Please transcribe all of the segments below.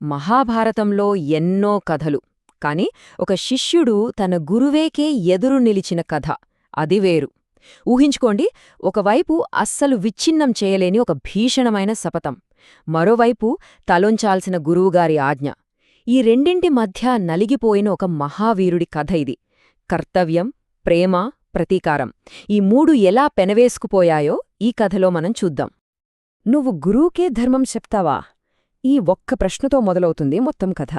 మహాభారతంలో ఎన్నో కథలు, కాని ఒక శిష్యుడు తన గురువేకే ఎదురు నిలిచిన కథ అది వేరు. ఊహించుకోండి, ఒకవైపు అస్సలు విచ్ఛిన్నం చేయలేని ఒక భీషణమైన శపథం, మరోవైపు తలొంచాల్సిన గురువుగారి ఆజ్ఞ. ఈ రెండింటి మధ్య నలిగిపోయిన ఒక మహావీరుడి కథ ఇది. కర్తవ్యం, ప్రేమ, ప్రతీకారం ఈ మూడు ఎలా పెనవేసుకుపోయాయో ఈ కథలో మనం చూద్దాం. నువ్వు గురువుకే ధర్మం చెప్తావా? ఈ ఒక్క ప్రశ్నతో మొదలవుతుంది మొత్తం కథ.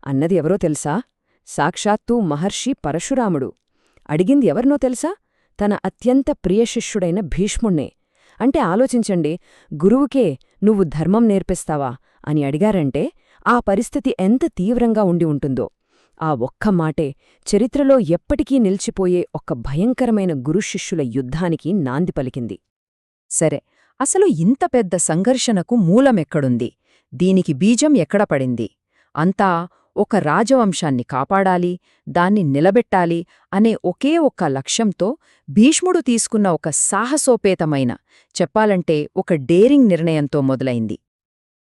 అన్నది ఎవరో తెలుసా? సాక్షాత్తూ మహర్షి పరశురాముడు. అడిగింది ఎవరినో తెలుసా? తన అత్యంత ప్రియశిష్యుడైన భీష్ముణ్ణే. అంటే ఆలోచించండి, గురువుకే నువ్వు ధర్మం నేర్పిస్తావా అని అడిగారంటే ఆ పరిస్థితి ఎంత తీవ్రంగా ఉండి ఉంటుందో. ఆ ఒక్క మాటే చరిత్రలో ఎప్పటికీ నిలిచిపోయే ఒక భయంకరమైన గురుశిష్యుల యుద్ధానికి నాంది పలికింది. సరే, అసలు ఇంత పెద్ద సంఘర్షణకు మూలమెక్కడుంది? దీనికి బీజం ఎక్కడ పడింది? అంతా ఒక రాజవంశాన్ని కాపాడాలి, దాన్ని నిలబెట్టాలి అనే ఒకే ఒక్క లక్ష్యంతో భీష్ముడు తీసుకున్న ఒక సాహసోపేతమైన, చెప్పాలంటే ఒక డేరింగ్ నిర్ణయంతో మొదలైంది.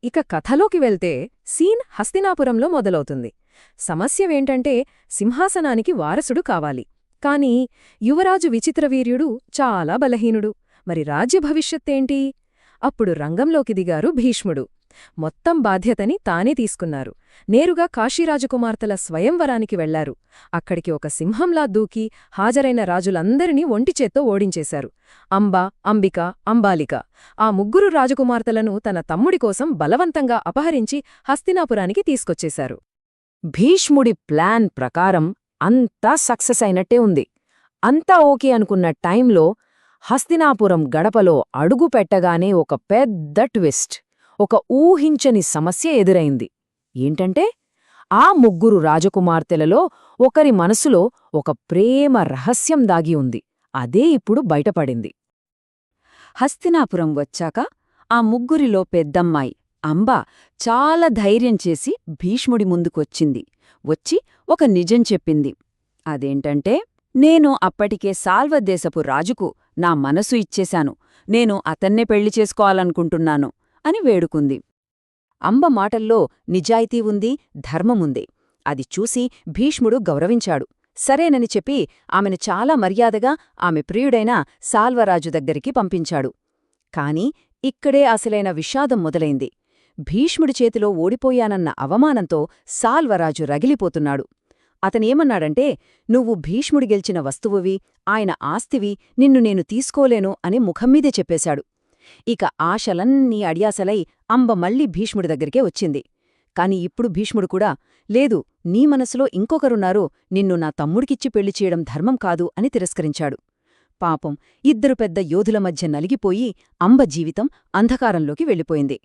ఇక కథలోకి వెళ్తే సీన్ హస్తినాపురంలో మొదలవుతుంది. సమస్యవేంటంటే సింహాసనానికి వారసుడు కావాలి. కాని యువరాజు విచిత్రవీర్యుడు చాలా బలహీనుడు. మరి రాజ్య భవిష్యత్తేంటి? అప్పుడు రంగంలోకి దిగారు భీష్ముడు. మొత్తం బాధ్యతని తానే తీసుకున్నారు. నేరుగా కాశీరాజకుమార్తెల స్వయంవరానికి వెళ్లారు. అక్కడికి ఒక సింహంలా దూకి హాజరైన రాజులందరినీ ఒంటిచేత్తో ఓడించేశారు. అంబ, అంబిక, అంబాలిక ఆ ముగ్గురు రాజకుమార్తెలను తన తమ్ముడి కోసం బలవంతంగా అపహరించి హస్తినాపురానికి తీసుకొచ్చేశారు. భీష్ముడి ప్లాన్ ప్రకారం అంతా సక్సెస్ అయినట్టే ఉంది. అంతా ఓకే అనుకున్న టైంలో హస్తినాపురం గడపలో అడుగు పెట్టగానే ఒక పెద్ద ట్విస్ట్, ఒక ఊహించని సమస్య ఎదురైంది. ఏంటంటే ఆ ముగ్గురు రాజకుమార్తెలలో ఒకరి మనసులో ఒక ప్రేమ రహస్యం దాగి ఉంది. అదే ఇప్పుడు బయటపడింది. హస్తినాపురం వచ్చాక ఆ ముగ్గురిలో పెద్దమ్మాయి అంబ చాలా ధైర్యం చేసి భీష్ముడి ముందుకొచ్చింది. వచ్చి ఒక నిజం చెప్పింది. అదేంటంటే, నేను అప్పటికే సాల్వదేశపు రాజుకు నా మనసు ఇచ్చేశాను, నేను అతన్నే పెళ్లి చేసుకోవాలనుకుంటున్నాను అని వేడుకుంది. అంబ మాటల్లో నిజాయితీ ఉంది, ధర్మముంది. అది చూసి భీష్ముడు గౌరవించాడు. సరేనని చెప్పి ఆమెను చాలా మర్యాదగా ఆమె ప్రియుడైన సాల్వరాజు దగ్గరికి పంపించాడు. కాని ఇక్కడే అసలైన విషాదం మొదలైంది. భీష్ముడి చేతిలో ఓడిపోయానన్న అవమానంతో సాల్వరాజు రగిలిపోతున్నాడు. అతనేమన్నాడంటే, నువ్వు భీష్ముడి గెలిచిన వస్తువువి, ఆయన ఆస్తివి, నిన్ను నేను తీసుకోలేను అని ముఖమ్మీదే చెప్పేశాడు. ఇక ఆశలన్నీ అడియాసలై అంబ మళ్లీ భీష్ముడి దగ్గరికే వచ్చింది. కాని ఇప్పుడు భీష్ముడు కూడా, లేదు, నీ మనసులో ఇంకొకరున్నారు, నిన్ను నా తమ్ముడికిచ్చి పెళ్లి చేయడం ధర్మం కాదు అని తిరస్కరించాడు. పాపం, ఇద్దరు పెద్ద యోధుల మధ్య నలిగిపోయి అంబ జీవితం అంధకారంలోకి వెళ్ళిపోయింది.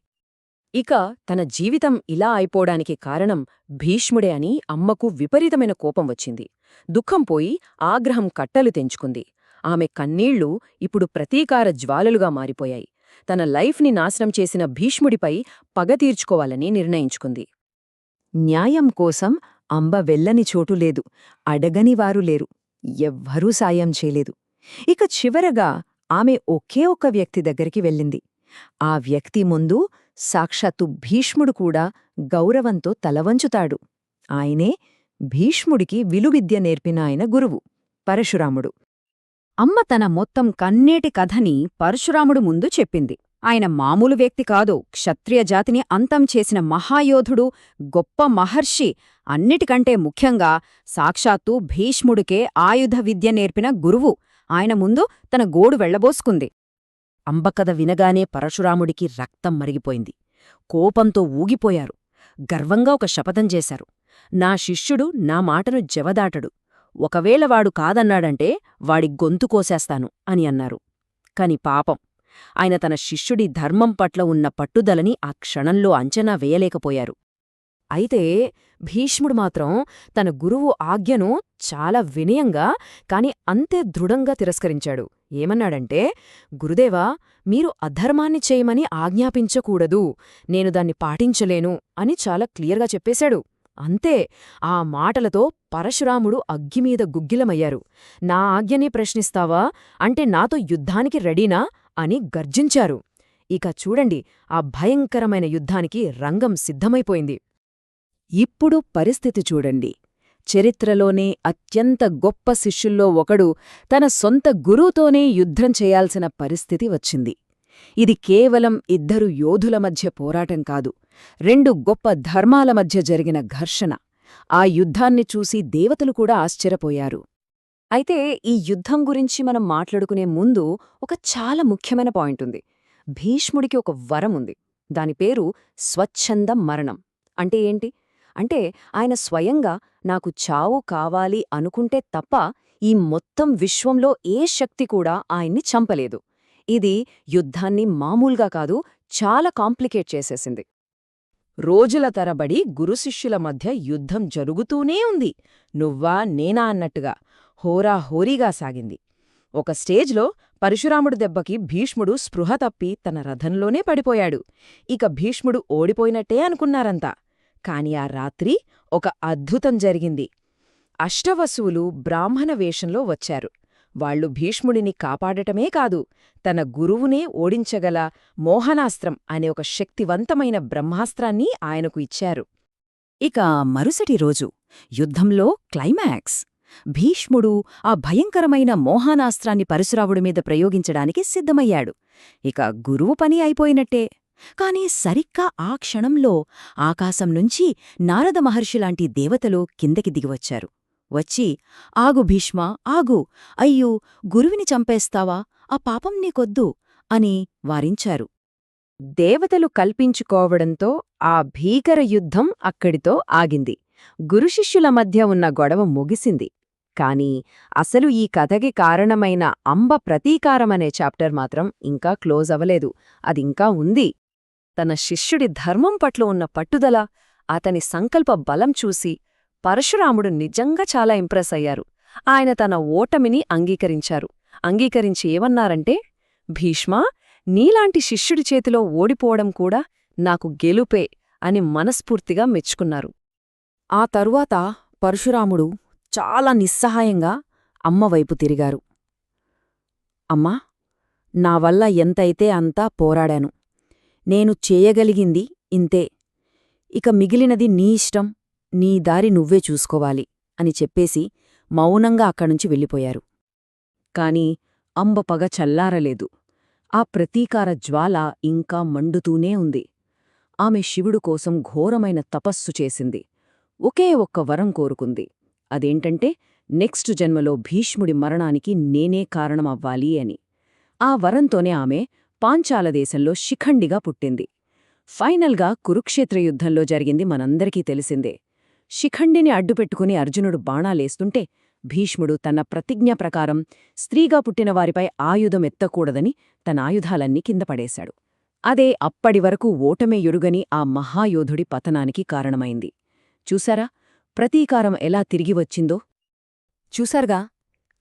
ఇక తన జీవితం ఇలా అయిపోవడానికి కారణం భీష్ముడే అని అమ్మకు విపరీతమైన కోపం వచ్చింది. దుఃఖం పోయి ఆగ్రహం కట్టలు తెంచుకుంది. ఆమె కన్నీళ్లు ఇప్పుడు ప్రతీకార జ్వాలలుగా మారిపోయాయి. తన లైఫ్ని నాశనం చేసిన భీష్ముడిపై పగ తీర్చుకోవాలని నిర్ణయించుకుంది. న్యాయం కోసం అంబ వెళ్ళని చోటు లేదు, అడగనివారు లేరు, ఎవ్వరూ సాయం చేయలేదు. ఇక చివరగా ఆమె ఒకే ఒక్క వ్యక్తి దగ్గరికి వెళ్ళింది. ఆ వ్యక్తి ముందు సాక్షాత్తు భీష్ముడు కూడా గౌరవంతో తలవంచుతాడు. ఆయనే భీష్ముడికి విలువిద్య నేర్పిన ఆయన గురువు పరశురాముడు. అమ్మ తన మొత్తం కన్నేటి కథని పరశురాముడు ముందు చెప్పింది. ఆయన మామూలు వ్యక్తి కాదు, క్షత్రియ జాతిని అంతం చేసిన మహాయోధుడు, గొప్ప మహర్షి, అన్నిటికంటే ముఖ్యంగా సాక్షాత్తు భీష్ముడికే ఆయుధ విద్య నేర్పిన గురువు. ఆయన ముందు తన గోడు వెళ్లబోసుకుంది. అంబకథ వినగానే పరశురాముడికి రక్తం మరిగిపోయింది. కోపంతో ఊగిపోయారు. గర్వంగా ఒక శపథం చేశారు. నా శిష్యుడు నా మాటను జవదాటడు, ఒకవేళ వాడు కాదన్నాడంటే వాడి గొంతు కోసేస్తాను అని అన్నారు. కాని పాపం, ఆయన తన శిష్యుడి ధర్మం పట్ల ఉన్న పట్టుదలని ఆ క్షణంలో అంచనా వేయలేకపోయారు. అయితే భీష్ముడు మాత్రం తన గురువు ఆజ్ఞను చాలా వినయంగా కాని అంతే దృఢంగా తిరస్కరించాడు. ఏమన్నాడంటే, గురుదేవా, మీరు అధర్మాన్ని చేయమని ఆజ్ఞాపించకూడదు, నేను దాన్ని పాటించలేను అని చాలా క్లియర్గా చెప్పేశాడు. అంతే, ఆ మాటలతో పరశురాముడు అగ్గిమీద గుగ్గిలమయ్యారు. నా ఆజ్ఞనే ప్రశ్నిస్తావా? అంటే నాతో యుద్ధానికి రెడీనా అని గర్జించారు. ఇక చూడండి, ఆ భయంకరమైన యుద్ధానికి రంగం సిద్ధమైపోయింది. ఇప్పుడు పరిస్థితి చూడండి. చరిత్రలోనే అత్యంత గొప్ప శిష్యుల్లో ఒకడు తన సొంత గురువుతోనే యుద్ధం చేయాల్సిన పరిస్థితి వచ్చింది. ఇది కేవలం ఇద్దరు యోధుల మధ్య పోరాటం కాదు, రెండు గొప్ప ధర్మాల మధ్య జరిగిన ఘర్షణ. ఆ యుద్ధాన్ని చూసి దేవతలు కూడా ఆశ్చర్యపోయారు. అయితే ఈ యుద్ధం గురించి మనం మాట్లాడుకునే ముందు ఒక చాలా ముఖ్యమైన పాయింట్ ఉంది. భీష్ముడికి ఒక వరం ఉంది. దాని పేరు స్వచ్ఛంద మరణం. అంటే ఏంటి? అంటే ఆయన స్వయంగా నాకు చావు కావాలి అనుకుంటే తప్ప ఈ మొత్తం విశ్వంలో ఏ శక్తి కూడా ఆయన్ని చంపలేదు. ఇది యుద్ధాన్ని మామూలుగా కాదు, చాలా కాంప్లికేట్ చేసేసింది. రోజుల తరబడి గురుశిష్యుల మధ్య యుద్ధం జరుగుతూనే ఉంది. నువ్వా నేనా అన్నట్టుగా హోరాహోరీగా సాగింది. ఒక స్టేజ్లో పరశురాముడి దెబ్బకి భీష్ముడు స్పృహ తప్పి తన రథంలోనే పడిపోయాడు. ఇక భీష్ముడు ఓడిపోయినట్టే అనుకున్నారంతా. కాని ఆ రాత్రి ఒక అద్భుతం జరిగింది. అష్టవసువులు బ్రాహ్మణ వేషంలో వచ్చారు. వాళ్లు భీష్ముడిని కాపాడటమే కాదు, తన గురువునే ఓడించగల మోహనాస్త్రం అనే ఒక శక్తివంతమైన బ్రహ్మాస్త్రాన్ని ఆయనకు ఇచ్చారు. ఇక మరుసటి రోజు యుద్ధంలో క్లైమాక్స్. భీష్ముడు ఆ భయంకరమైన మోహనాస్త్రాన్ని పరశురాముడి మీద ప్రయోగించడానికి సిద్ధమయ్యాడు. ఇక గురువు పని అయిపోయినట్టే. కాని సరిగ్గా ఆ క్షణంలో ఆకాశం నుంచి నారద మహర్షిలాంటి దేవతలు కిందకి దిగివచ్చారు. వచ్చి, ఆగు భీష్మా, ఆగు, అయ్యో గురువిని చంపేస్తావా, ఆ పాపం నీకొద్దు అని వారించారు. దేవతలు కల్పించుకోవడంతో ఆ భీకర యుద్ధం అక్కడితో ఆగింది. గురుశిష్యుల మధ్య ఉన్న గొడవ ముగిసింది. కాని అసలు ఈ కథకి కారణమైన అంబ ప్రతీకారమనే చాప్టర్ మాత్రం ఇంకా క్లోజ్ అవలేదు. అదింకా ఉంది. తన శిష్యుడి ధర్మం పట్ల ఉన్న పట్టుదల, అతని సంకల్ప బలం చూసి పరశురాముడు నిజంగా చాలా ఇంప్రెస్ అయ్యారు. ఆయన తన ఓటమిని అంగీకరించారు. అంగీకరించి ఏమన్నారంటే, భీష్మా, నీలాంటి శిష్యుడి చేతిలో ఓడిపోవడం కూడా నాకు గెలుపే అని మనస్ఫూర్తిగా మెచ్చుకున్నారు. ఆ తరువాత పరశురాముడు చాలా నిస్సహాయంగా అమ్మవైపు తిరిగారు. అమ్మా, నా వల్ల ఎంతైతే అంతా పోరాడాను. నేను చేయగలిగింది ఇంతే. ఇక మిగిలినది నీ ఇష్టం, నీ దారి నువ్వే చూసుకోవాలి అని చెప్పేసి మౌనంగా అక్కడ్నుంచి వెళ్ళిపోయారు. కాని అంబ పగ చల్లారలేదు. ఆ ప్రతీకార జ్వాల ఇంకా మండుతూనే ఉంది. ఆమె శివుడు కోసం ఘోరమైన తపస్సు చేసింది. ఒకే ఒక్క వరం కోరుకుంది. అదేంటంటే, నెక్స్ట్ జన్మలో భీష్ముడి మరణానికి నేనే కారణమవ్వాలి అని. ఆ వరంతోనే ఆమె పాంచాలదేశంలో శిఖండిగా పుట్టింది. ఫైనల్గా కురుక్షేత్ర యుద్ధంలో జరిగింది మనందరికీ తెలిసిందే. శిఖండిని అడ్డుపెట్టుకుని అర్జునుడు బాణాలేస్తుంటే భీష్ముడు తన ప్రతిజ్ఞ ప్రకారం స్త్రీగా పుట్టినవారిపై ఆయుధం ఎత్తకూడదని తన ఆయుధాలన్నీ కిందపడేశాడు. అదే అప్పటివరకు ఓటమే ఎరుగని ఆ మహాయోధుడి పతనానికి కారణమైంది. చూసారా ప్రతీకారం ఎలా తిరిగి వచ్చిందో? చూసారుగా,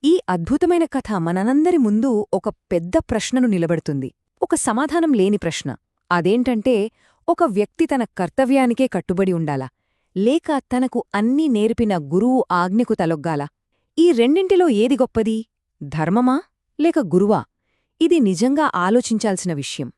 ఈ అద్భుతమైన కథ మనందరి ముందు ఒక పెద్ద ప్రశ్నను నిలబెడుతుంది. ఒక సమాధానం లేని ప్రశ్న. అదేంటంటే, ఒక వ్యక్తి తన కర్తవ్యానికే కట్టుబడి ఉండాలా, లేక తనకు అన్నీ నేర్పిన గురువు ఆజ్ఞకు తలొగ్గాలా? ఈ రెండింటిలో ఏది గొప్పది? ధర్మమా లేక గురువా? ఇది నిజంగా ఆలోచించాల్సిన విషయం.